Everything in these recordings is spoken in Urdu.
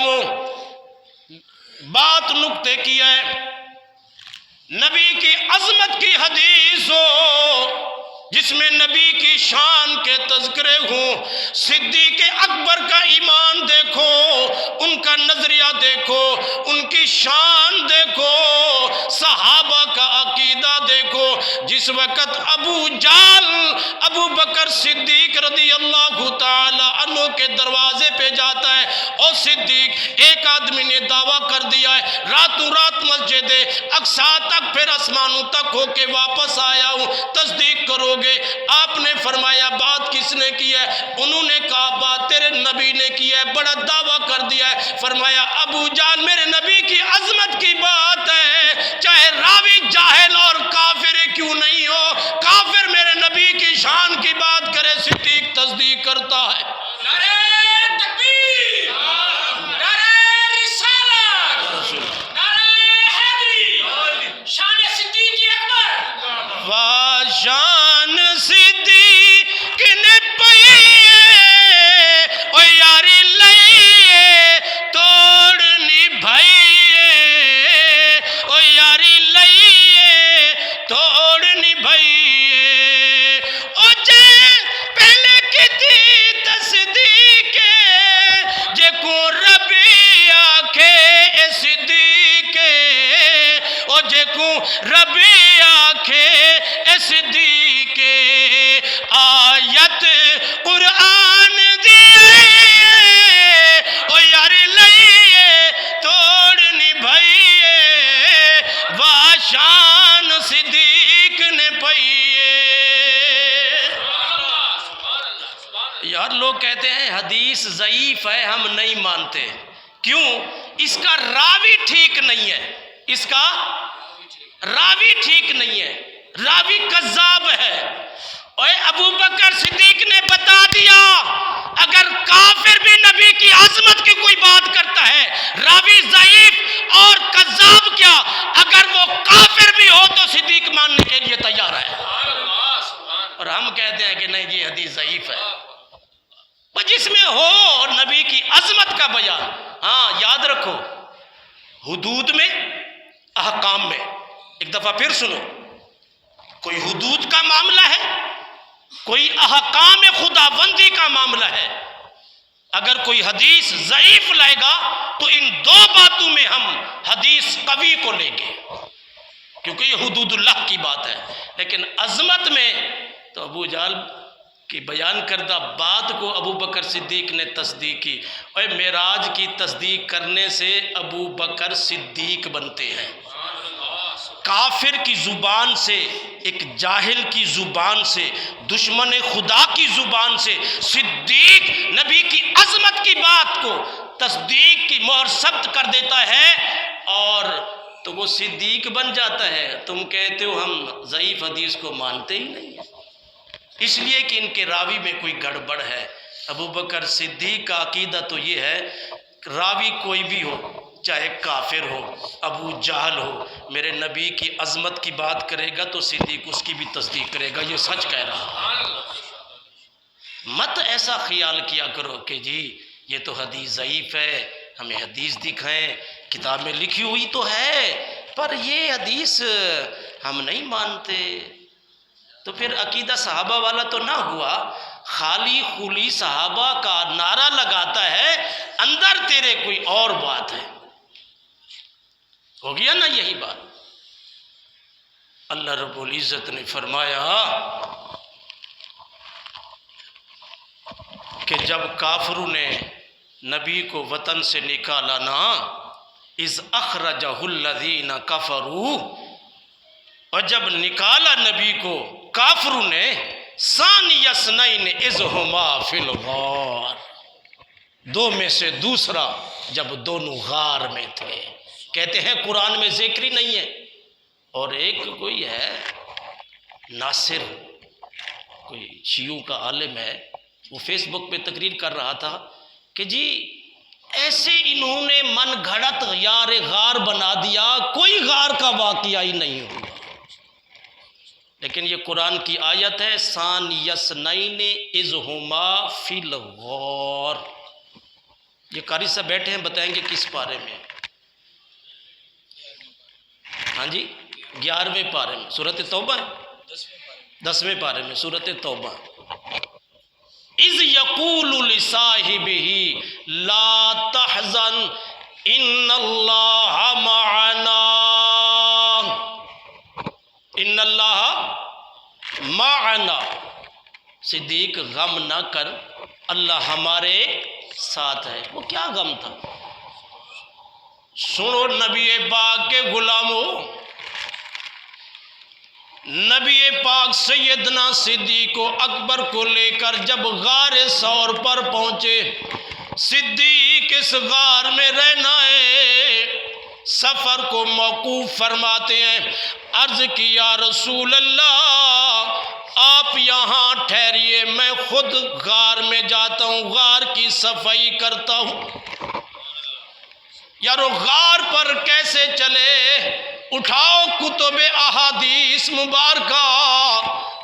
وہ بات نکتے کی ہے، نبی کی عظمت کی حدیث ہو جس میں نبی کی شان کے تذکرے ہوں، صدیق اکبر کا ایمان دیکھو، ان کا نظریہ دیکھو، ان کی شان دیکھو، صحابہ کا عقیدہ دیکھو۔ جس وقت ابو جہل ابو بکر صدیق رضی اللہ تعالی عنہ کے دروازے پہ جاتا ہے، اور صدیق ایک آدمی نے دعویٰ کر دیا ہے راتوں رات مسجد اقصی تک پھر آسمانوں تک ہو کے واپس آیا ہوں، تصدیق کرو گے؟ آپ نے فرمایا بات کس نے کی ہے؟ انہوں نے کہا بات تیرے نبی نے کی ہے، بڑا دعویٰ کر دیا ہے۔ فرمایا ابو جہل میرے نبی کی عظمت کی بات ہے، چاہے راوی جاہل اور کافر کیوں نہیں ہو، کافر میرے نبی کی شان کی بات کرے صدیق تصدیق کرتا ہے۔ نعرہ تکبیر، نعرہ رسالت، نعرہ حیدری، شان صدیق اکبر، شان صدیق نے پئیے او یاری لئیے توڑنی بھئیے، او یاری لئیے توڑنی بھئیے، او جے پہلے کی تھی تصدیق جے کو ربی آکھے اے صدیق، او جے کو ربی آکھے اے صدیق، آیت قرآن دیئے او یاری لئیے توڑنی بھئیے، واشان صدیق نے پئیے۔ یار لوگ کہتے ہیں حدیث ضعیف ہے، ہم نہیں مانتے، کیوں؟ اس کا راوی ٹھیک نہیں ہے، اس کا راوی ٹھیک نہیں ہے، راوی کذاب ہے۔ اور ابو بکر صدیق نے بتا دیا اگر کافر بھی نبی کی عظمت کی کوئی بات کرتا ہے، راوی ضعیف اور کذاب کیا، اگر وہ کافر بھی ہو تو صدیق ماننے کے لیے تیار ہے۔ اور ہم کہتے ہیں کہ نہیں یہ حدیث ضعیف ہے، جس میں ہو نبی کی عظمت کا بیان۔ ہاں یاد رکھو، حدود میں، احکام میں، ایک دفعہ پھر سنو، کوئی حدود کا معاملہ ہے، کوئی احکام خداوندی کا معاملہ ہے۔ اگر کوئی حدیث ضعیف لائے گا تو ان دو باتوں میں ہم حدیث قوی کو لیں گے، کیونکہ یہ حدود اللہ کی بات ہے۔ لیکن عظمت میں تو ابو جہل کی بیان کردہ بات کو ابو بکر صدیق نے تصدیق کی، اور معراج کی تصدیق کرنے سے ابو بکر صدیق بنتے ہیں۔ کافر کی زبان سے، ایک جاہل کی زبان سے، دشمن خدا کی زبان سے صدیق نبی کی عظمت کی بات کو تصدیق کی مہر ثبت کر دیتا ہے، اور تو وہ صدیق بن جاتا ہے۔ تم کہتے ہو ہم ضعیف حدیث کو مانتے ہی نہیں ہیں، اس لیے کہ ان کے راوی میں کوئی گڑبڑ ہے۔ ابو بکر صدیق کا عقیدہ تو یہ ہے، راوی کوئی بھی ہو، چاہے کافر ہو، ابو جہل ہو، میرے نبی کی عظمت کی بات کرے گا تو صدیق اس کی بھی تصدیق کرے گا، یہ سچ کہہ رہا ہے۔ مت ایسا خیال کیا کرو کہ جی یہ تو حدیث ضعیف ہے، ہمیں حدیث دکھائیں، کتاب میں لکھی ہوئی تو ہے پر یہ حدیث ہم نہیں مانتے۔ تو پھر عقیدہ صحابہ والا تو نہ ہوا، خالی خولی صحابہ کا نعرہ لگاتا ہے، اندر تیرے کوئی اور بات ہے۔ ہو گیا نا یہی بات؟ اللہ رب العزت نے فرمایا کہ جب کافروں نے نبی کو وطن سے نکالا نا، اذ اخرجہ الذین کفروا، اور جب نکالا نبی کو کافروں نے، ثانی اثنین اذ ہما فی الغار، دو میں سے دوسرا جب دونوں غار میں تھے۔ کہتے ہیں قرآن میں ذکر ہی نہیں ہے۔ اور ایک کوئی ہے ناصر، کوئی شیعوں کا عالم ہے، وہ فیس بک پہ تقریر کر رہا تھا کہ جی ایسے انہوں نے من گھڑت یار غار بنا دیا، کوئی غار کا واقعہ ہی نہیں ہوا۔ لیکن یہ قرآن کی آیت ہے، ثانی اثنین اذ ہما فی الغار، یہ قاری صاحب بیٹھے ہیں، بتائیں گے کس پارے میں؟ ہاں جی 11ویں پارے میں سورۃ توبہ ہے، 10ویں پارے میں سورۃ توبہ۔ اذ یقول لصاحبہ لا تحزن ان اللہ معنا، ان اللہ معنا، صدیق غم نہ کر، اللہ ہمارے ساتھ ہے۔ وہ کیا غم تھا؟ سنو نبی پاک کے غلاموں، نبی پاک سیدنا صدیق اکبر کو لے کر جب غار ثور پر پہنچے، صدیق اس غار میں رہنا ہے، سفر کو موقوف فرماتے ہیں۔ عرض کی یا رسول اللہ آپ یہاں ٹھہریے، میں خود غار میں جاتا ہوں، غار کی صفائی کرتا ہوں۔ یارو غار پر کیسے چلے؟ اٹھاؤ کتب احادیث مبارکہ،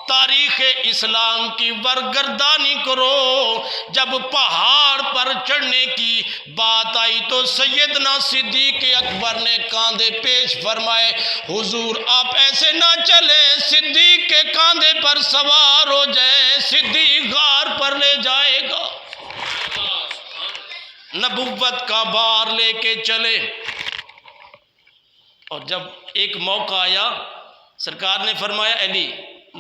تاریخ اسلام کی برگردانی کرو۔ جب پہاڑ پر چڑھنے کی بات آئی تو سیدنا صدیق اکبر نے کاندھے پیش فرمائے، حضور آپ ایسے نہ چلے، صدیق کے کاندھے پر سوار ہو جائے، صدیق غار پر لے جائے گا۔ نبوت کا بار لے کے چلے، اور جب ایک موقع آیا سرکار نے فرمایا علی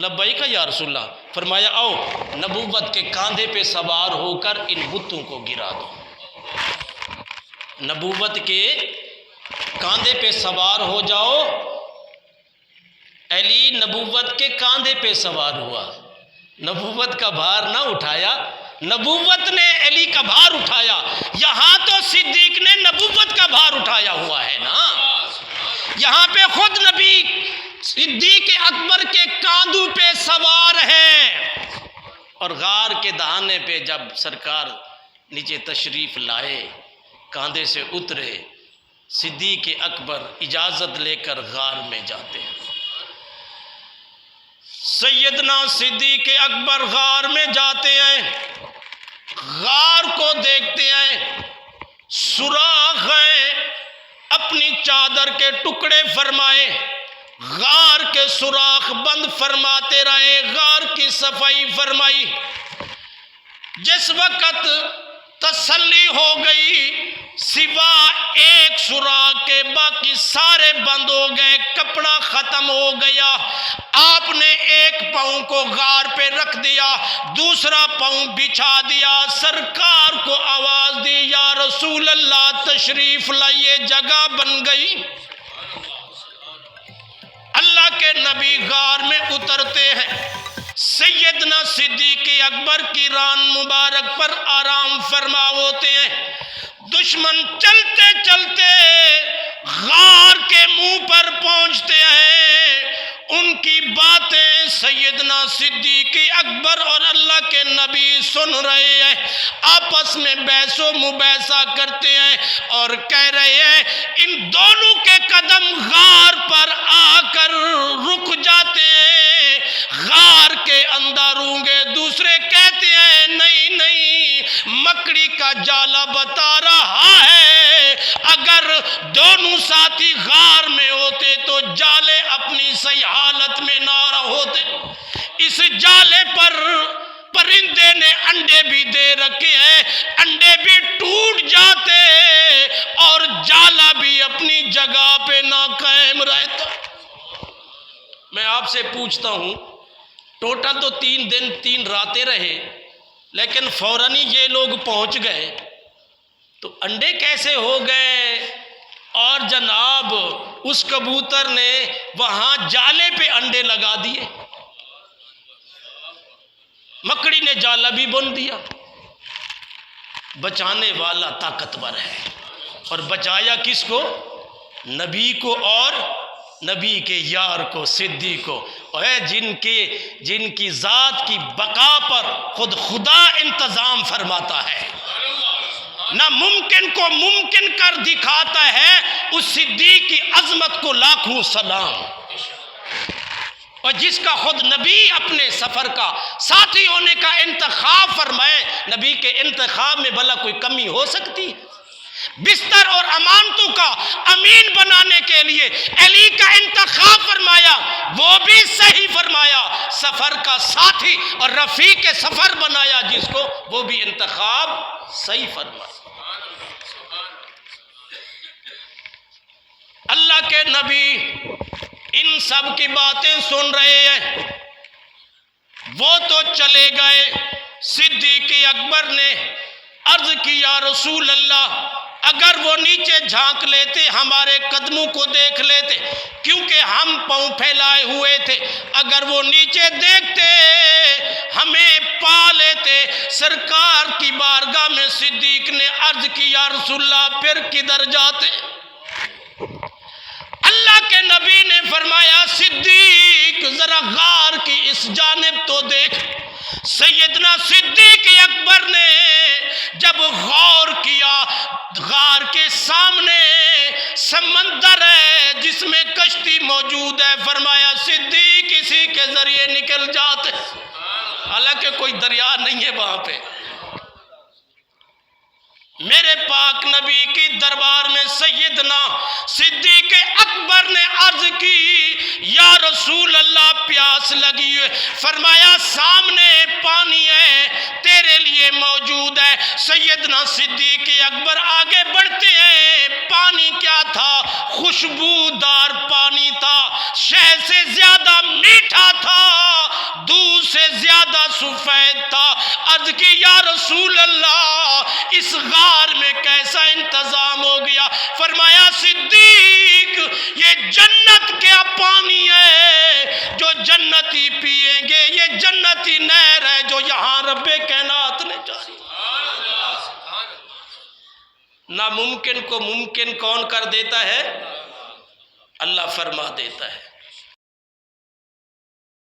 لبیک یا رسول اللہ، فرمایا آؤ نبوت کے کاندھے پہ سوار ہو کر ان بتوں کو گرا دو۔ نبوت کے کاندھے پہ سوار ہو جاؤ۔ علی نبوت کے کاندھے پہ سوار ہوا، نبوت کا بھار نہ اٹھایا، نبوت نے علی کا بھار اٹھایا۔ یہاں تو صدیق نے نبوت کا بھار اٹھایا ہوا ہے نا، یہاں پہ خود نبی صدیق اکبر کے کاندھوں پہ سوار ہیں۔ اور غار کے دہانے پہ جب سرکار نیچے تشریف لائے، کاندھے سے اترے، صدیق اکبر اجازت لے کر غار میں جاتے ہیں۔ سیدنا صدیق اکبر غار میں جاتے ہیں، غار کو دیکھتے ہیں، سوراخ ہیں، اپنی چادر کے ٹکڑے فرمائے، غار کے سوراخ بند فرماتے رہے، غار کی صفائی فرمائی۔ جس وقت تسلی ہو گئی، سوا ایک سوراخ کے باقی سارے بند ہو گئے، کپڑا ختم ہو گیا۔ آپ نے ایک پاؤں کو غار پہ رکھ دیا، دوسرا پاؤں بچھا دیا، سرکار کو آواز دی یا رسول اللہ تشریف لائیے، جگہ بن گئی۔ اللہ کے نبی غار میں اترتے ہیں، سیدنا صدیق اکبر کی ران مبارک پر آرام فرما ہوتے ہیں۔ دشمن چلتے چلتے غار کے منہ پر پہنچتے ہیں، ان کی باتیں سیدنا صدیق اکبر اور اللہ کے نبی سن رہے ہیں، آپس میں بحث و مباحثہ کرتے ہیں اور کہہ رہے ہیں، ان دونوں کے قدم غار پر آ کر رک جاتے ہیں، غار کے اندر ہوں گے۔ دوسرے کہتے ہیں نہیں نہیں، مکڑی کا جالا بتا رہا ہے، اگر دونوں ساتھی غار میں ہوتے تو جالے اپنی صحیح حالت میں نہ ہوتے۔ اس جالے پر پرندے نے انڈے بھی دے رکھے ہیں، انڈے بھی ٹوٹ جاتے اور جالا بھی اپنی جگہ پہ نہ قائم رہتا۔ میں آپ سے پوچھتا ہوں، ٹوٹل تو 3 دن 3 راتیں رہے، لیکن فوراً ہی یہ لوگ پہنچ گئے، تو انڈے کیسے ہو گئے؟ اور جناب اس کبوتر نے وہاں جالے پہ انڈے لگا دیے، مکڑی نے جالا بھی بن دیا۔ بچانے والا طاقتور ہے، اور بچایا کس کو؟ نبی کو اور نبی کے یار کو، صدیق کو، اور جن کی ذات کی بقا پر خود خدا انتظام فرماتا ہے، ناممکن کو ممکن کر دکھاتا ہے، اس صدیق کی عظمت کو لاکھوں سلام۔ اور جس کا خود نبی اپنے سفر کا ساتھی ہونے کا انتخاب فرمائے، نبی کے انتخاب میں بھلا کوئی کمی ہو سکتی؟ بستر اور امانتوں کا امین بنانے کے لیے علی کا انتخاب فرمایا، وہ بھی صحیح فرمایا، سفر کا ساتھی اور رفیق سفر بنایا جس کو، وہ بھی انتخاب صحیح فرمایا۔ اللہ کے نبی ان سب کی باتیں سن رہے ہیں، وہ تو چلے گئے۔ صدیق اکبر نے عرض کی یا رسول اللہ، اگر وہ نیچے جھانک لیتے ہمارے قدموں کو دیکھ لیتے، کیونکہ ہم پاؤں پھیلائے ہوئے تھے، اگر وہ نیچے دیکھتے ہمیں پا لیتے۔ سرکار کی بارگاہ میں صدیق نے عرض کی یا رسول اللہ پھر کدھر جاتے؟ اللہ کے نبی نے فرمایا صدیق ذرا غار کی اس جانب تو دیکھ۔ سیدنا صدیق اکبر نے جب غور کیا، غار کے سامنے سمندر ہے جس میں کشتی موجود ہے، فرمایا صدیق اسی کے ذریعے نکل جاتے، حالانکہ کوئی دریا نہیں ہے وہاں پہ۔ میرے پاک نبی کی دربار میں سیدنا صدیق اکبر نے عرض کی یا رسول اللہ پیاس لگی ہے، فرمایا سامنے پانی ہے تیرے لیے موجود ہے۔ سیدنا صدیق اکبر آگے بڑھتے ہیں، پانی کیا تھا؟ خوشبودار پانی تھا، شہد سے زیادہ میٹھا تھا، دودھ سے زیادہ سفید تھا۔ عرض کی یا رسول اللہ اس غار میں کیسا انتظام ہو گیا؟ فرمایا صدیق یہ جنت کا پانی ہے جو جنتی پیئیں گے، یہ جنتی نہر ہے جو یہاں رب کائنات نے جاری۔ ناممکن کو ممکن کون کر دیتا ہے؟ اللہ فرما دیتا ہے۔